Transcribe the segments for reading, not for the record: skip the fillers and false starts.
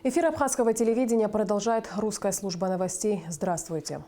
Эфир абхазского телевидения продолжает русская служба новостей. Здравствуйте.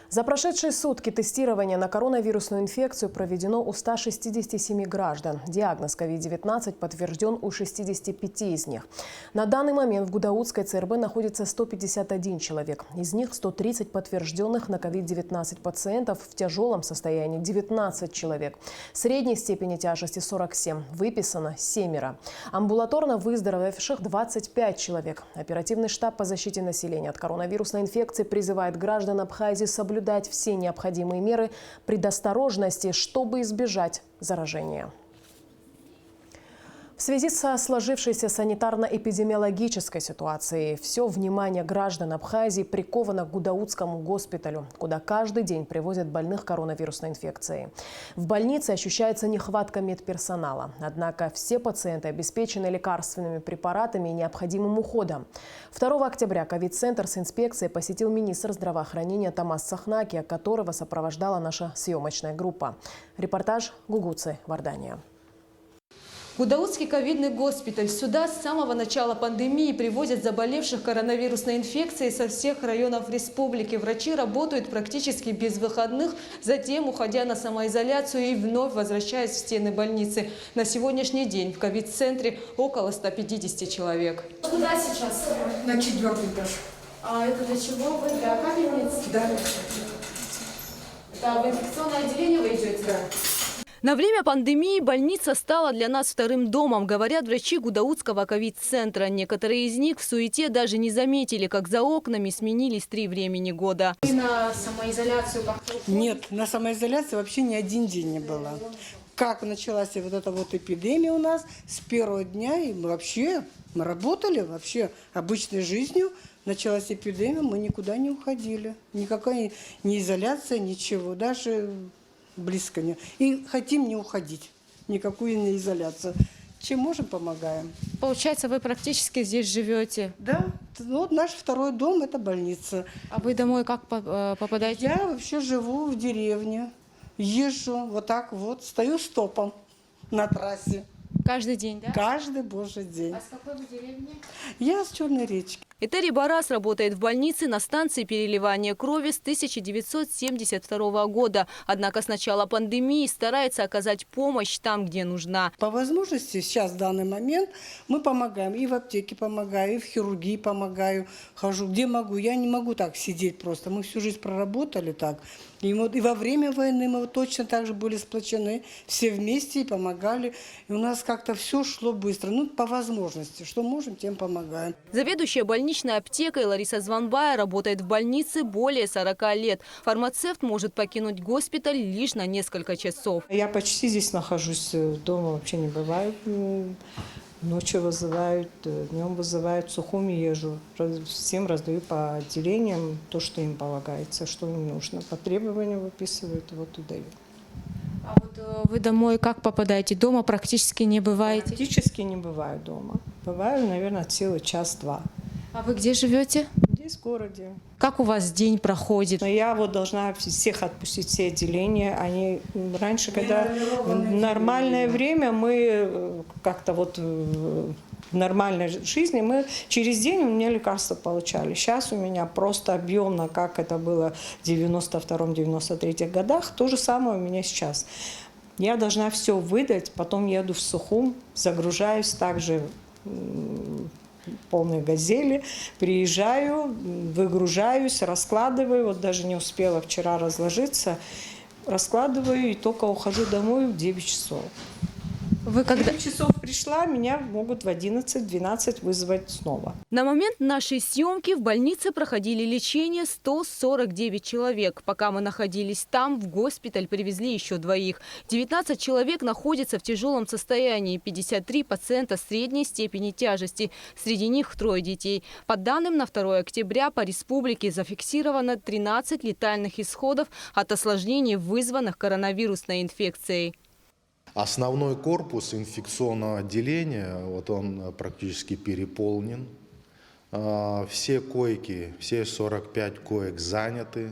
За прошедшие сутки тестирование на коронавирусную инфекцию проведено у 167 граждан. Диагноз COVID-19 подтвержден у 65 из них. На данный момент в Гудаутской ЦРБ находится 151 человек. Из них 130 подтвержденных на COVID-19 пациентов, в тяжелом состоянии 19 человек. Средней степени тяжести 47. Выписано 7. Амбулаторно выздоровевших 25 человек. Оперативный штаб по защите населения от коронавирусной инфекции призывает граждан Абхазии соблюдать все необходимые меры предосторожности, чтобы избежать заражения. В связи со сложившейся санитарно-эпидемиологической ситуацией все внимание граждан Абхазии приковано к Гудаутскому госпиталю, куда каждый день привозят больных коронавирусной инфекцией. В больнице ощущается нехватка медперсонала. Однако все пациенты обеспечены лекарственными препаратами и необходимым уходом. 2 октября ковид-центр с инспекцией посетил министр здравоохранения Тамас Сахнаки, которого сопровождала наша съемочная группа. Репортаж Гугуцы, Вардания. Гудаутский ковидный госпиталь. Сюда с самого начала пандемии привозят заболевших коронавирусной инфекцией со всех районов республики. Врачи работают практически без выходных, затем уходя на самоизоляцию и вновь возвращаясь в стены больницы. На сегодняшний день в ковид-центре около 150 человек. Куда сейчас? На 4-й этаж. А это для чего вы? Для капельниц? Да. Это в инфекционное отделение вы идете? Да. На время пандемии больница стала для нас вторым домом, говорят врачи Гудаутского ковид-центра. Некоторые из них в суете даже не заметили, как за окнами сменились 3 времени года. Вы на самоизоляцию как-то уходите? Нет, на самоизоляции вообще ни один день не было. Как началась вот эта вот эпидемия у нас, с первого дня, и мы работали вообще обычной жизнью. Началась эпидемия, мы никуда не уходили. Никакая ни изоляция, ничего, даже близко не. И хотим не уходить, никакую не изоляцию. Чем можем, помогаем. Получается, вы практически здесь живете? Да, вот наш второй дом – это больница. А вы домой как попадаете? Я вообще живу в деревне, езжу вот так вот, стою стопом на трассе. Каждый день, да? Каждый божий день. А с какой вы деревни? Я с Черной речки. Этери Барас работает в больнице на станции переливания крови с 1972 года. Однако с начала пандемии старается оказать помощь там, где нужна. По возможности сейчас, в данный момент, мы помогаем. И в аптеке помогаю, и в хирургии помогаю. Хожу, где могу. Я не могу так сидеть просто. Мы всю жизнь проработали так. И во время войны мы точно так же были сплочены. Все вместе и помогали. И у нас как-то все шло быстро. Ну, по возможности. Что можем, тем помогаем. Заведующая больничной аптекой Лариса Званбая работает в больнице более 40 лет. Фармацевт может покинуть госпиталь лишь на несколько часов. Я почти здесь нахожусь, дома вообще не бывает. Ночью вызывают, днем вызывают, в Сухуми езжу. Всем раздаю по отделениям то, что им полагается, что им нужно. По требованию выписывают, вот и дают. А вот вы домой как попадаете? Дома практически не бываете? Практически не бываю дома. Бываю, наверное, целый час-два. А вы где живете? Здесь в городе. Как у вас день проходит? Но я вот должна всех отпустить, все отделения. Они раньше, когда в нормальное время мы как-то вот в нормальной жизни, мы через день у меня лекарства получали. Сейчас у меня просто объемно, как это было в 92-93 годах, то же самое у меня сейчас. Я должна все выдать, потом еду в Сухум, загружаюсь также полной газели, приезжаю, выгружаюсь, раскладываю, вот даже не успела вчера разложиться, раскладываю и только ухожу домой в 9 часов. Вы когда... 9 часов пришла, меня могут в 11-12 вызвать снова. На момент нашей съемки в больнице проходили лечение 149 человек. Пока мы находились там, в госпиталь привезли еще 2. 19 человек находятся в тяжелом состоянии, 53 пациента средней степени тяжести. Среди них 3 детей. По данным на 2 октября по республике зафиксировано 13 летальных исходов от осложнений, вызванных коронавирусной инфекцией. Основной корпус инфекционного отделения, вот он практически переполнен. Все койки, все 45 коек заняты.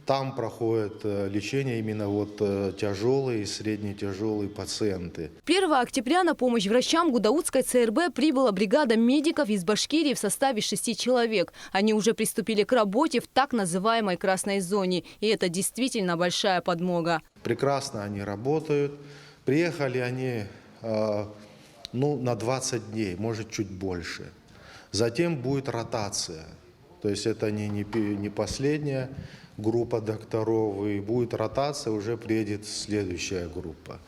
Там проходит лечение именно вот тяжелые и среднетяжелые пациенты. 1 октября на помощь врачам Гудаутской ЦРБ прибыла бригада медиков из Башкирии в составе 6 человек. Они уже приступили к работе в так называемой красной зоне. И это действительно большая подмога. Прекрасно они работают. Приехали они на 20 дней, может чуть больше. Затем будет ротация. То есть это не последняя группа докторов, и будет ротация, уже приедет следующая группа.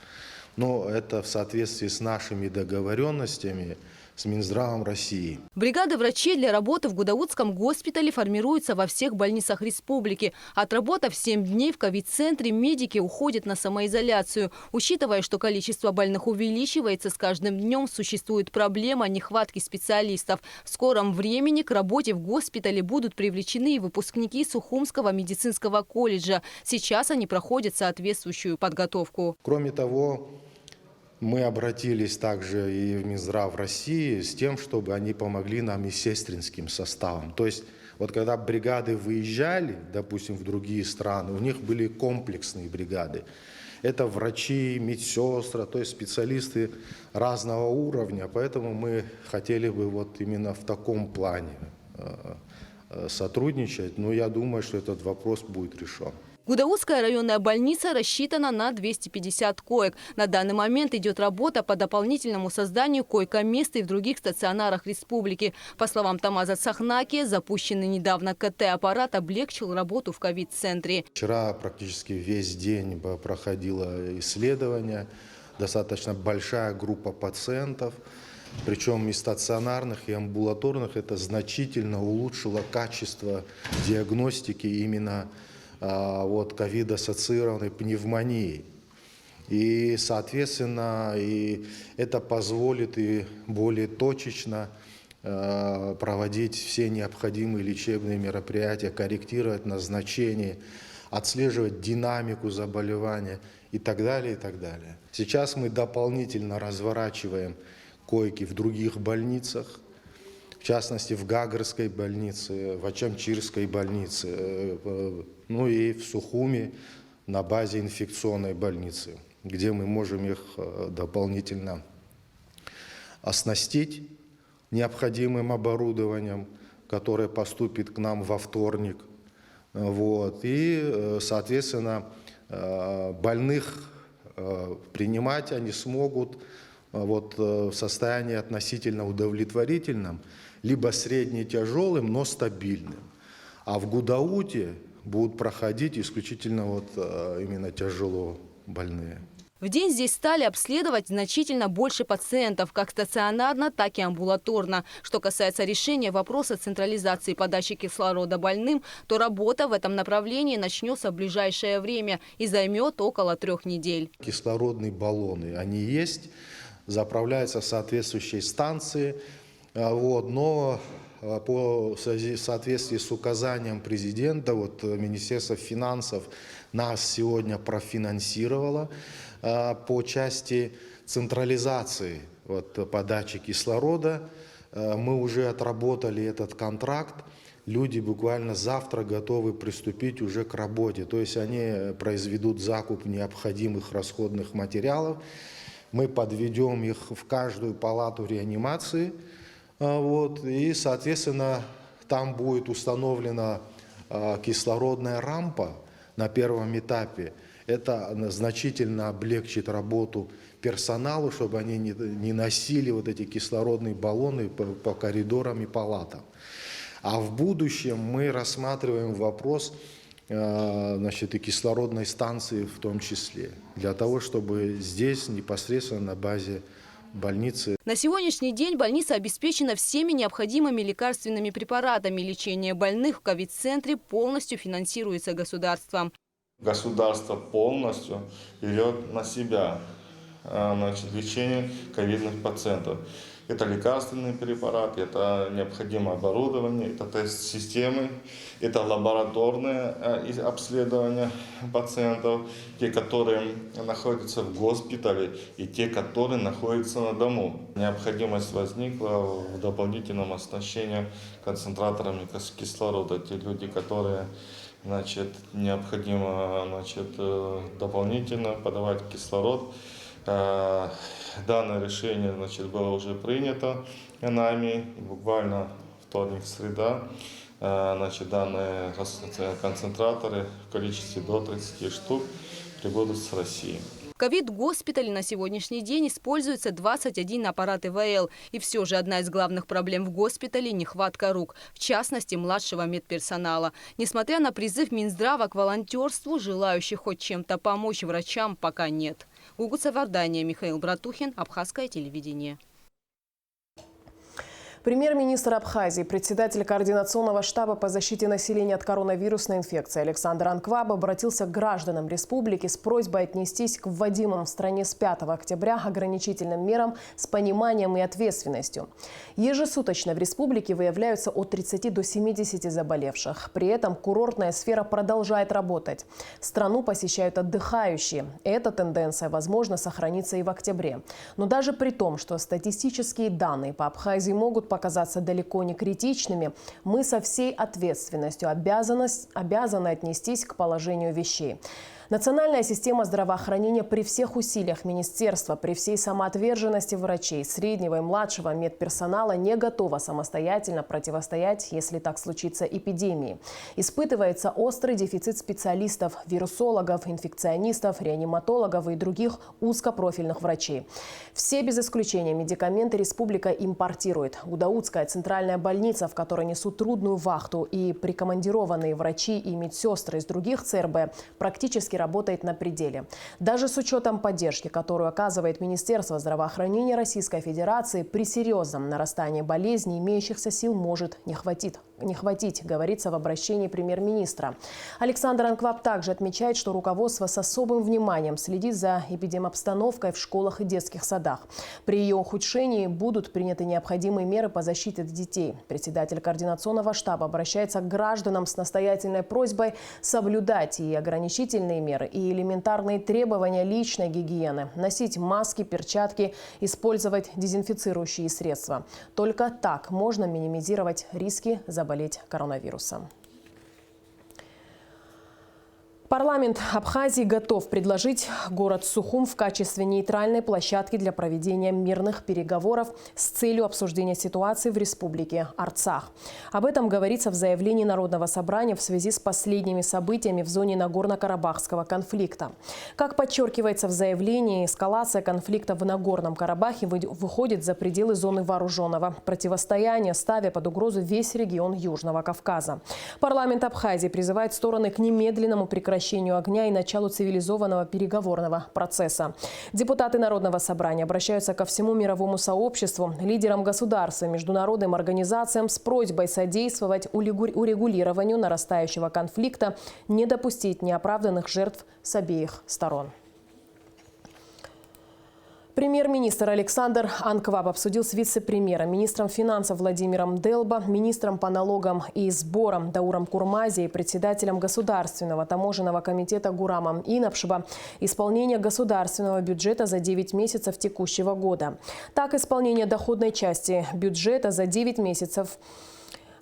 Но это в соответствии с нашими договоренностями с Минздравом России. Бригады врачей для работы в Гудаутском госпитале формируются во всех больницах республики. Отработав 7 дней в ковид-центре, медики уходят на самоизоляцию. Учитывая, что количество больных увеличивается с каждым днем, существует проблема нехватки специалистов. В скором времени к работе в госпитале будут привлечены и выпускники Сухумского медицинского колледжа. Сейчас они проходят соответствующую подготовку. Кроме того, мы обратились также и в Минздрав России с тем, чтобы они помогли нам и сестринским составом. То есть вот когда бригады выезжали, допустим, в другие страны, у них были комплексные бригады. Это врачи, медсестры, то есть специалисты разного уровня. Поэтому мы хотели бы вот именно в таком плане сотрудничать. Но я думаю, что этот вопрос будет решен. Гудаутская районная больница рассчитана на 250 коек. На данный момент идет работа по дополнительному созданию койко-мест и в других стационарах республики. По словам Тамаза Цахнаки, запущенный недавно КТ-аппарат облегчил работу в ковид-центре. Вчера практически весь день проходило исследование. Достаточно большая группа пациентов. Причем и стационарных, и амбулаторных. Это значительно улучшило качество диагностики именно ковид-ассоциированной пневмонии. И, соответственно, и это позволит и более точечно проводить все необходимые лечебные мероприятия, корректировать назначение, отслеживать динамику заболевания и так далее, и так далее. Сейчас мы дополнительно разворачиваем койки в других больницах, в частности, в Гагарской больнице, в Ачамчирской больнице, ну и в Сухуме на базе инфекционной больницы, где мы можем их дополнительно оснастить необходимым оборудованием, которое поступит к нам во вторник. И, соответственно, больных принимать они смогут в состоянии относительно удовлетворительном, либо средне-тяжелым, но стабильным. А в Гудауте будут проходить исключительно именно тяжело больные. В день здесь стали обследовать значительно больше пациентов, как стационарно, так и амбулаторно. Что касается решения вопроса централизации подачи кислорода больным, то работа в этом направлении начнется в ближайшее время и займет около 3 недель. Кислородные баллоны, они есть, заправляются в соответствующей станции, но в соответствии с указанием президента, Министерство финансов нас сегодня профинансировало по части централизации подачи кислорода. Мы уже отработали этот контракт. Люди буквально завтра готовы приступить уже к работе. То есть они произведут закуп необходимых расходных материалов. Мы подведем их в каждую палату реанимации. И, соответственно, там будет установлена кислородная рампа на первом этапе. Это значительно облегчит работу персоналу, чтобы они не носили эти кислородные баллоны по коридорам и палатам. А в будущем мы рассматриваем вопрос и кислородной станции в том числе, для того, чтобы здесь непосредственно на базе больницы. На сегодняшний день больница обеспечена всеми необходимыми лекарственными препаратами. Лечение больных в ковид-центре полностью финансируется государством. Государство полностью берет на себя лечение ковидных пациентов. Это лекарственные препараты, это необходимое оборудование, это тест-системы, это лабораторное обследование пациентов, те, которые находятся в госпитале и те, которые находятся на дому. Необходимость возникла в дополнительном оснащении концентраторами кислорода. Те люди, которые Значит, необходимо, значит, дополнительно подавать кислород. Данное решение, значит, было уже принято нами. Буквально вторник, среда. Значит, данные концентраторы в количестве до 30 штук прибудут с России. В ковид-госпитале на сегодняшний день используется 21 аппарат ИВЛ. И все же одна из главных проблем в госпитале – нехватка рук, в частности, младшего медперсонала. Несмотря на призыв Минздрава к волонтерству, желающих хоть чем-то помочь врачам пока нет. Гугуца Вардания, Михаил Братухин, Абхазское телевидение. Премьер-министр Абхазии, председатель Координационного штаба по защите населения от коронавирусной инфекции Александр Анкваб обратился к гражданам республики с просьбой отнестись к вводимым в стране с 5 октября ограничительным мерам с пониманием и ответственностью. Ежесуточно в республике выявляются от 30 до 70 заболевших. При этом курортная сфера продолжает работать. Страну посещают отдыхающие. Эта тенденция, возможно, сохранится и в октябре. Но даже при том, что статистические данные по Абхазии могут показаться далеко не критичными, мы со всей ответственностью обязаны отнестись к положению вещей. Национальная система здравоохранения при всех усилиях министерства, при всей самоотверженности врачей, среднего и младшего медперсонала не готова самостоятельно противостоять, если так случится, эпидемии. Испытывается острый дефицит специалистов, вирусологов, инфекционистов, реаниматологов и других узкопрофильных врачей. Все без исключения медикаменты республика импортирует. Гудаутская центральная больница, в которой несут трудную вахту, и прикомандированные врачи и медсестры из других ЦРБ практически работает на пределе. Даже с учетом поддержки, которую оказывает Министерство здравоохранения Российской Федерации, при серьезном нарастании болезней имеющихся сил может не хватить, говорится в обращении премьер-министра. Александр Анкваб также отмечает, что руководство с особым вниманием следит за эпидемобстановкой в школах и детских садах. При ее ухудшении будут приняты необходимые меры по защите детей. Председатель Координационного штаба обращается к гражданам с настоятельной просьбой соблюдать и ограничительные меры, и элементарные требования личной гигиены, носить маски, перчатки, использовать дезинфицирующие средства. Только так можно минимизировать риски заболеть коронавирусом. Парламент Абхазии готов предложить город Сухум в качестве нейтральной площадки для проведения мирных переговоров с целью обсуждения ситуации в республике Арцах. Об этом говорится в заявлении Народного собрания в связи с последними событиями в зоне Нагорно-Карабахского конфликта. Как подчеркивается в заявлении, эскалация конфликта в Нагорном Карабахе выходит за пределы зоны вооруженного противостояния, ставя под угрозу весь регион Южного Кавказа. Парламент Абхазии призывает стороны к немедленному прекращению огня и началу цивилизованного переговорного процесса. Депутаты Народного собрания обращаются ко всему мировому сообществу, лидерам государств и международным организациям с просьбой содействовать урегулированию нарастающего конфликта, не допустить неоправданных жертв с обеих сторон. Премьер-министр Александр Анкваб обсудил с вице-премьером, министром финансов Владимиром Делба, министром по налогам и сборам Дауром Курмази и председателем Государственного таможенного комитета Гурамом Инапшиба исполнение государственного бюджета за 9 месяцев текущего года. Так, исполнение доходной части бюджета за 9 месяцев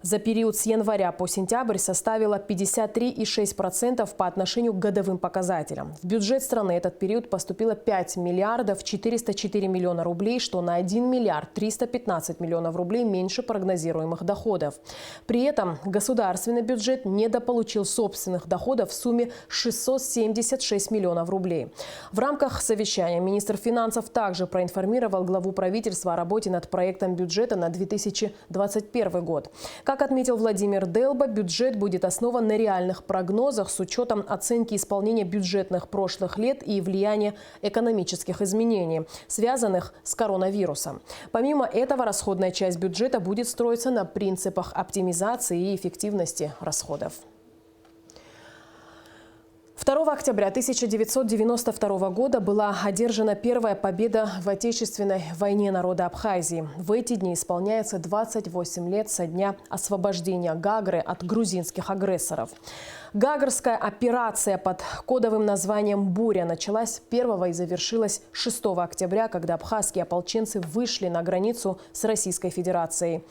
за период с января по сентябрь составила 53,6% по отношению к годовым показателям. В бюджет страны этот период поступило 5 миллиардов 404 миллиона рублей, что на 1 миллиард 315 миллионов рублей меньше прогнозируемых доходов. При этом государственный бюджет недополучил собственных доходов в сумме 676 миллионов рублей. В рамках совещания министр финансов также проинформировал главу правительства о работе над проектом бюджета на 2021 год. Как отметил Владимир Делба, бюджет будет основан на реальных прогнозах с учетом оценки исполнения бюджетных прошлых лет и влияния экономических изменений, связанных с коронавирусом. Помимо этого, расходная часть бюджета будет строиться на принципах оптимизации и эффективности расходов. 2 октября 1992 года была одержана первая победа в Отечественной войне народа Абхазии. В эти дни исполняется 28 лет со дня освобождения Гагры от грузинских агрессоров. Гагрская операция под кодовым названием «Буря» началась 1 и завершилась 6 октября, когда абхазские ополченцы вышли на границу с Российской Федерацией.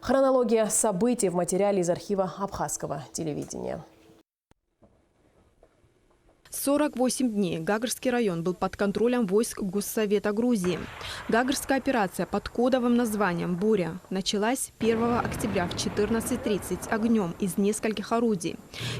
Хронология событий в материале из архива Абхазского телевидения. 48 дней Гагарский район был под контролем войск Госсовета Грузии. Гагарская операция под кодовым названием «Буря» началась 1 октября в 14:30 огнем из нескольких орудий.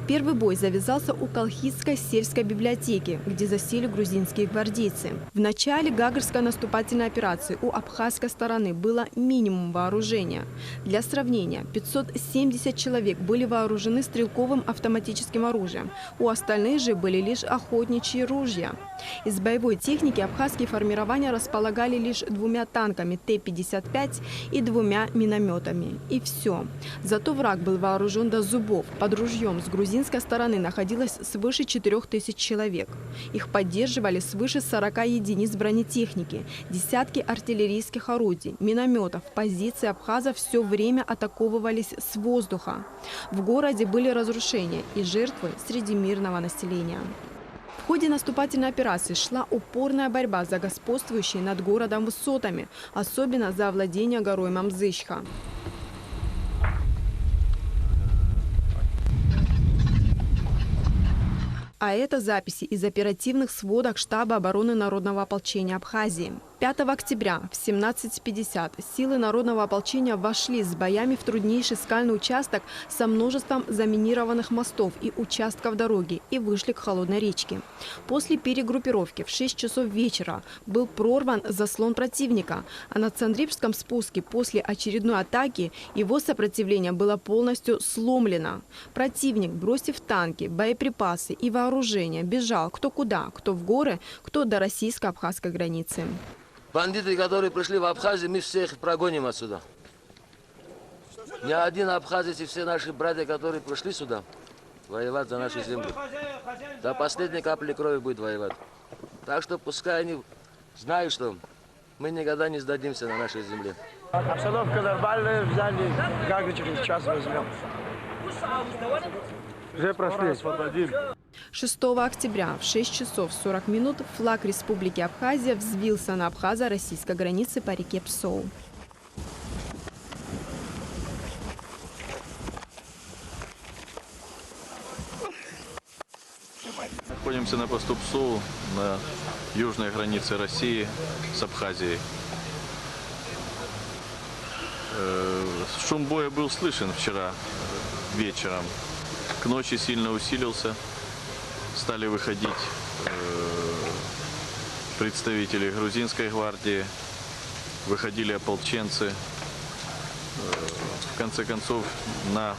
Первый бой завязался у Колхидской сельской библиотеки, где засели грузинские гвардейцы. В начале Гагарской наступательной операции у абхазской стороны было минимум вооружения. Для сравнения, 570 человек были вооружены стрелковым автоматическим оружием. У остальных же были лишь охотничьи ружья. Из боевой техники абхазские формирования располагали лишь 2 танками Т-55 и 2 минометами. И все. Зато враг был вооружен до зубов. Под ружьем с грузинской стороны находилось свыше 4000 человек. Их поддерживали свыше 40 единиц бронетехники, десятки артиллерийских орудий, минометов. Позиции абхазов все время атаковывались с воздуха. В городе были разрушения и жертвы среди мирного населения. В ходе наступательной операции шла упорная борьба за господствующие над городом высотами, особенно за овладение горой Мамзычха. А это записи из оперативных сводок штаба обороны Народного ополчения Абхазии. 5 октября в 17:50 силы Народного ополчения вошли с боями в труднейший скальный участок со множеством заминированных мостов и участков дороги и вышли к Холодной речке. После перегруппировки в 6 часов вечера был прорван заслон противника, а на Цандрипском спуске после очередной атаки его сопротивление было полностью сломлено. Противник, бросив танки, боеприпасы и вооружение, бежал кто куда, кто в горы, кто до российско-абхазской границы. Бандиты, которые пришли в Абхазию, мы всех прогоним отсюда. Ни один абхазец и все наши братья, которые пришли сюда, воевать за нашу землю. До последней капли крови будет воевать. Так что пускай они знают, что мы никогда не сдадимся на нашей земле. Обстановка нормальная, взяли, как через час возьмем. Уже прошли. 6 октября в 6 часов 40 минут флаг Республики Абхазия взвился на абхазо-российской границе по реке Псоу. Находимся на посту Псоу на южной границе России с Абхазией. Шум боя был слышен вчера вечером. К ночи сильно усилился. Стали выходить представители грузинской гвардии, выходили ополченцы. В конце концов, на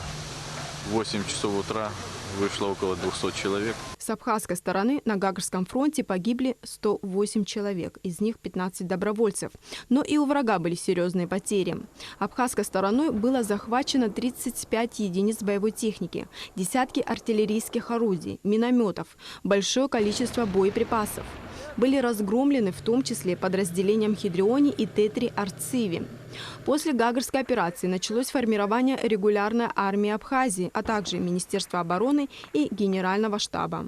8 часов утра вышло около 200 человек. С абхазской стороны на Гагарском фронте погибли 108 человек, из них 15 добровольцев. Но и у врага были серьезные потери. Абхазской стороной было захвачено 35 единиц боевой техники, десятки артиллерийских орудий, минометов, большое количество боеприпасов. Были разгромлены в том числе подразделением Хидриони и Тетри Арциви. После Гагарской операции началось формирование регулярной армии Абхазии, а также Министерства обороны и Генерального штаба.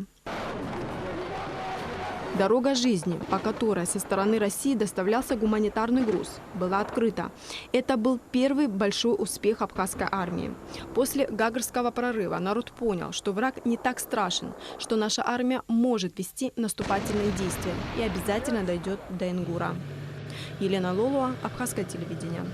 Дорога жизни, по которой со стороны России доставлялся гуманитарный груз, была открыта. Это был первый большой успех абхазской армии. После Гагарского прорыва народ понял, что враг не так страшен, что наша армия может вести наступательные действия и обязательно дойдет до Ингура. Елена Лолуа, Абхазское телевидение.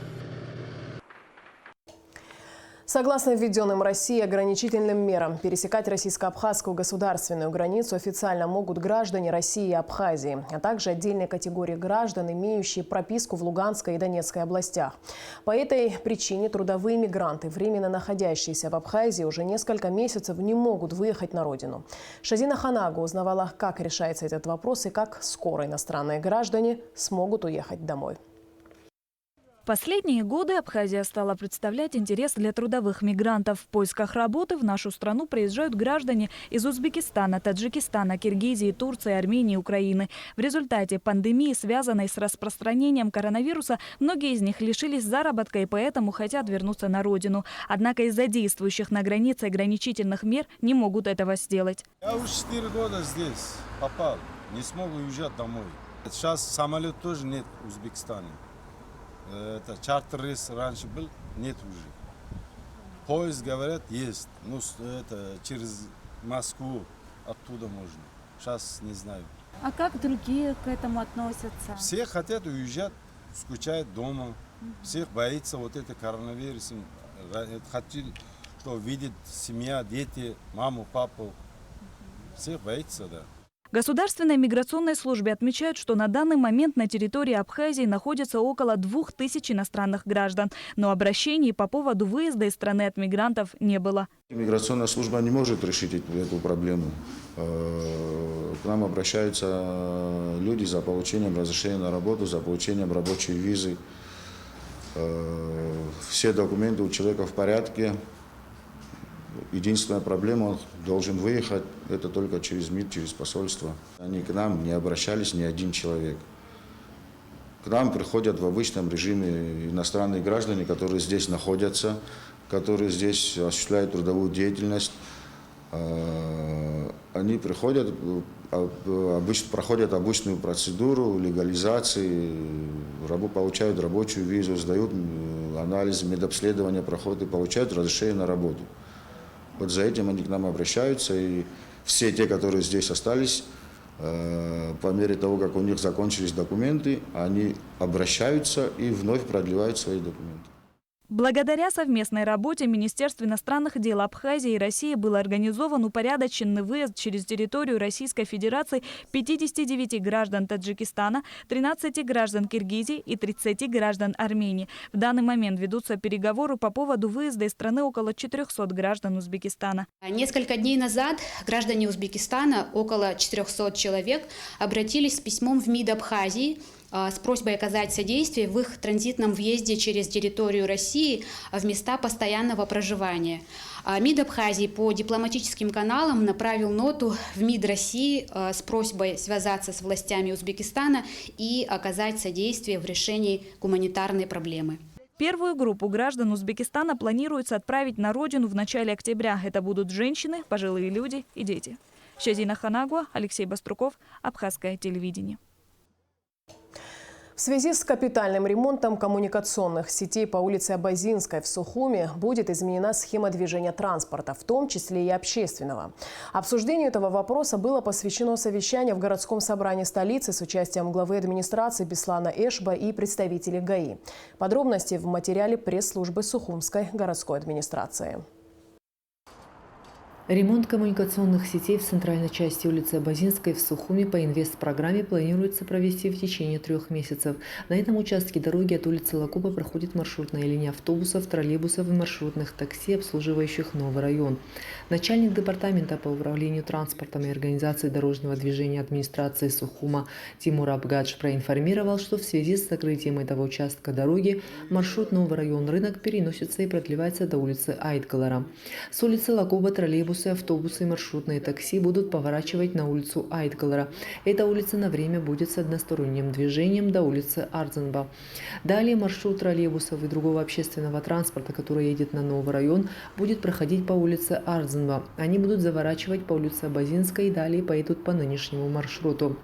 Согласно введенным Россией ограничительным мерам, пересекать российско-абхазскую государственную границу официально могут граждане России и Абхазии, а также отдельные категории граждан, имеющие прописку в Луганской и Донецкой областях. По этой причине трудовые мигранты, временно находящиеся в Абхазии, уже несколько месяцев не могут выехать на родину. Шазина Ханагу узнавала, как решается этот вопрос и как скоро иностранные граждане смогут уехать домой. В последние годы Абхазия стала представлять интерес для трудовых мигрантов. В поисках работы в нашу страну приезжают граждане из Узбекистана, Таджикистана, Киргизии, Турции, Армении, Украины. В результате пандемии, связанной с распространением коронавируса, многие из них лишились заработка и поэтому хотят вернуться на родину. Однако из-за действующих на границе ограничительных мер не могут этого сделать. Я уже 4 года здесь попал, не смог уезжать домой. Сейчас самолет тоже нет в Узбекистане. Это чартер рейс раньше был, нет уже. Поезд, говорят, есть. Ну, это через Москву, оттуда можно. сейчас не знаю. А как другие к этому относятся? Все хотят уезжать, скучают дома. Всех боится вот это коронавирус. Хотят, что видит семья, дети, маму, папу. Всех боится, да. В Государственной миграционной службе отмечают, что на данный момент на территории Абхазии находится около 2000 иностранных граждан. Но обращений по поводу выезда из страны от мигрантов не было. Миграционная служба не может решить эту проблему. К нам обращаются люди за получением разрешения на работу, за получением рабочей визы. Все документы у человека в порядке. Единственная проблема, он должен выехать, это только через МИД, через посольство. Они к нам не обращались ни один человек. К нам приходят в обычном режиме иностранные граждане, которые здесь находятся, которые здесь осуществляют трудовую деятельность. Они приходят, проходят обычную процедуру легализации, получают рабочую визу, сдают анализ, медобследования, проходят и получают разрешение на работу. Вот за этим они к нам обращаются, и все те, которые здесь остались, по мере того, как у них закончились документы, они обращаются и вновь продлевают свои документы. Благодаря совместной работе Министерства иностранных дел Абхазии и России был организован упорядоченный выезд через территорию Российской Федерации 59 граждан Таджикистана, 13 граждан Киргизии и 30 граждан Армении. В данный момент ведутся переговоры по поводу выезда из страны около 400 граждан Узбекистана. Несколько дней назад граждане Узбекистана, около 400 человек, обратились с письмом в МИД Абхазии с просьбой оказать содействие в их транзитном въезде через территорию России в места постоянного проживания. МИД Абхазии по дипломатическим каналам направил ноту в МИД России с просьбой связаться с властями Узбекистана и оказать содействие в решении гуманитарной проблемы. Первую группу граждан Узбекистана планируется отправить на родину в начале октября. Это будут женщины, пожилые люди и дети. Шазина Ханагуа, Алексей Баструков, Абхазское телевидение. В связи с капитальным ремонтом коммуникационных сетей по улице Абазинской в Сухуми будет изменена схема движения транспорта, в том числе и общественного. Обсуждению этого вопроса было посвящено совещание в городском собрании столицы с участием главы администрации Беслана Эшба и представителей ГАИ. Подробности в материале пресс-службы Сухумской городской администрации. Ремонт коммуникационных сетей в центральной части улицы Абазинской в Сухуми по инвестпрограмме планируется провести в течение 3 месяцев. На этом участке дороги от улицы Лакуба проходит маршрутная линия автобусов, троллейбусов и маршрутных такси, обслуживающих новый район. Начальник департамента по управлению транспортом и организации дорожного движения администрации Сухума Тимур Абгадж проинформировал, что в связи с закрытием этого участка дороги маршрут новый район Рынок переносится и продлевается до улицы Айтгалара. С улицы Лакуба троллейбусы, автобусы и маршрутные такси будут поворачивать на улицу Айтгалара. Эта улица на время будет с односторонним движением до улицы Арзанба. Далее маршрут троллейбусов и другого общественного транспорта, который едет на новый район, будет проходить по улице Арзанба. Они будут заворачивать по улице Абазинской и далее поедут по нынешнему маршруту.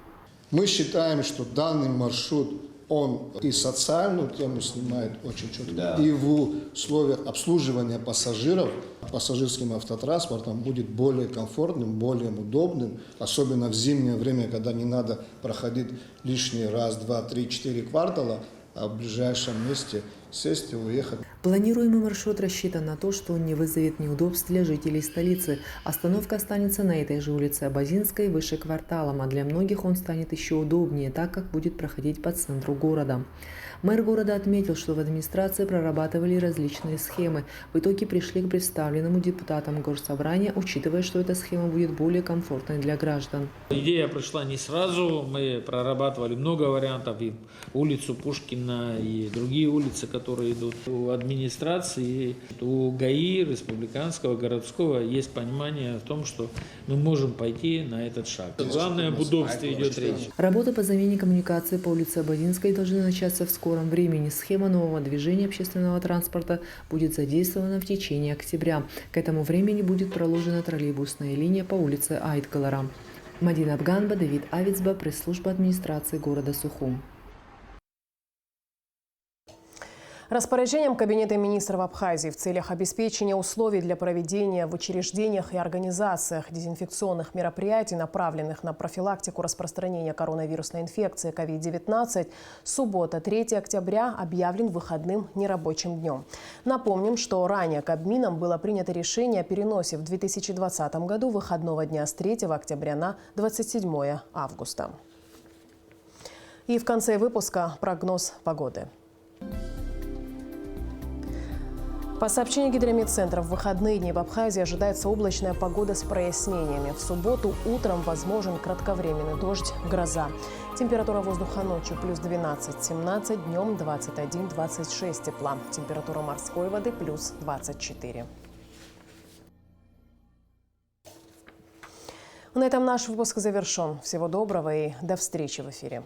Мы считаем, что данный маршрут он и социальную тему снимает очень четко, и в условиях обслуживания пассажиров пассажирским автотранспортом будет более комфортным, более удобным, особенно в зимнее время, когда не надо проходить лишний раз, 2, 3, 4 квартала, а в ближайшем месте сесть и уехать. Планируемый маршрут рассчитан на то, что он не вызовет неудобств для жителей столицы. Остановка останется на этой же улице Абазинской, выше кварталом, а для многих он станет еще удобнее, так как будет проходить по центру города. Мэр города отметил, что в администрации прорабатывали различные схемы. В итоге пришли к представленному депутатам горсобрания, учитывая, что эта схема будет более комфортной для граждан. Идея пришла не сразу, мы прорабатывали много вариантов, и улицу Пушкина, и другие улицы, которые идут. У администрации, у ГАИ, республиканского, городского есть понимание в том, что мы можем пойти на этот шаг. Главное, об удобстве идет речь. Работы по замене коммуникации по улице Абазинской должны начаться в скором времени. Схема нового движения общественного транспорта будет задействована в течение октября. К этому времени будет проложена троллейбусная линия по улице Айтгалара. Мадина Абганба, Давид Авицба, пресс-служба администрации города Сухум. Распоряжением Кабинета министров Абхазии в целях обеспечения условий для проведения в учреждениях и организациях дезинфекционных мероприятий, направленных на профилактику распространения коронавирусной инфекции COVID-19, суббота, 3 октября, объявлен выходным нерабочим днем. Напомним, что ранее Кабмином было принято решение о переносе в 2020 году выходного дня с 3 октября на 27 августа. И в конце выпуска прогноз погоды. По сообщению Гидрометцентра, в выходные дни в Абхазии ожидается облачная погода с прояснениями. В субботу утром возможен кратковременный дождь, гроза. Температура воздуха ночью плюс 12-17, днем 21-26 тепла. Температура морской воды плюс 24. На этом наш выпуск завершен. Всего доброго и до встречи в эфире.